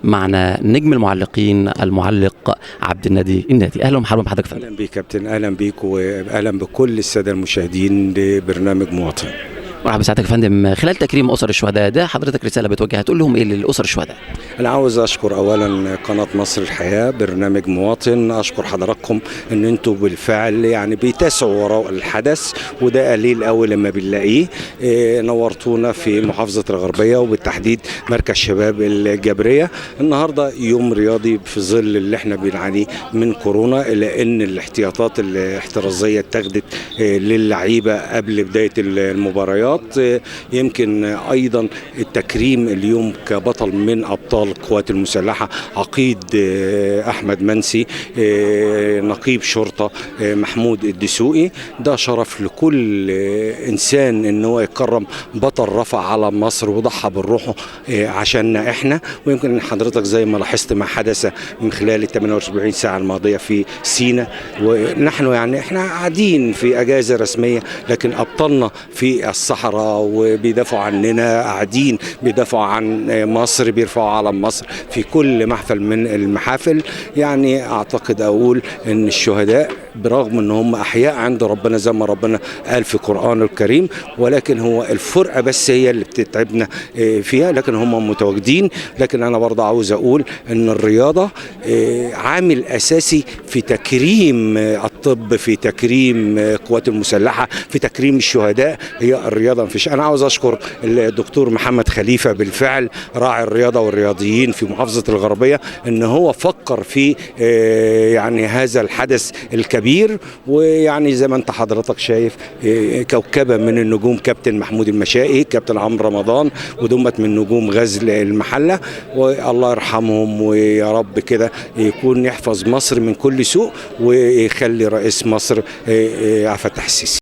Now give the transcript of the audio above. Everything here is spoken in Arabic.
معنا نجم المعلقين المعلق عبد النادي. اهلا ومرحبا بحضرتك يا فندم. اهلا بيك كابتن، اهلا بيك واهلا بكل الساده المشاهدين لبرنامج مواطن. مرحبا بسعادتك يا فندم. خلال تكريم اسر الشهداء ده حضرتك رساله بتوجهها تقول لهم ايه للاسر الشهداء؟ انا عاوز اشكر اولا قناه مصر الحياه برنامج مواطن، اشكر حضراتكم ان انتم بالفعل يعني بتسعوا وراء الحدث، وده قليل قوي لما بنلاقيه. نورتونا في محافظه الغربيه وبالتحديد مركز شباب الجبريه. النهارده يوم رياضي في ظل اللي احنا بنعانيه من كورونا، الا ان الاحتياطات الاحترازيه اتخذت للعيبه قبل بدايه المباريات. يمكن ايضا التكريم اليوم كبطل من ابطال القوات المسلحه عقيد احمد منسي، نقيب شرطه محمود الدسوقي، ده شرف لكل انسان ان هو يكرم بطل رفع علم مصر وضحى بروحه عشاننا احنا. ويمكن حضرتك زي ما لاحظت ما حدث من خلال ال 48 ساعه الماضيه في سيناء، ونحن يعني احنا قاعدين في اجازه رسميه لكن ابطالنا في الصحراء وبيدافعوا عننا، قاعدين بيدافعوا عن مصر، بيرفعوا علم مصر في كل محفل من المحافل. يعني اعتقد اقول ان الشهداء برغم ان هم احياء عند ربنا زي ما ربنا قال في القرآن الكريم، ولكن هو الفرقه بس هي اللي بتتعبنا فيها، لكن هم متواجدين. لكن انا برضه عاوز اقول ان الرياضه عامل اساسي في تكريم الطب، في تكريم القوات المسلحه، في تكريم الشهداء، هي الرياضه. مفيش. انا عاوز اشكر الدكتور محمد خليفه بالفعل راعي الرياضه والرياضيين في محافظه الغربيه ان هو فكر في يعني هذا الحدث الكبير. ويعني زي ما انت حضرتك شايف كوكبه من النجوم، كابتن محمود المشائي، كابتن عمرو رمضان، ودمت من نجوم غزل المحله، والله يرحمهم ويا رب كده يكون يحفظ مصر من كل سوء ويخلي رئيس مصر عبد الفتاح السيسي.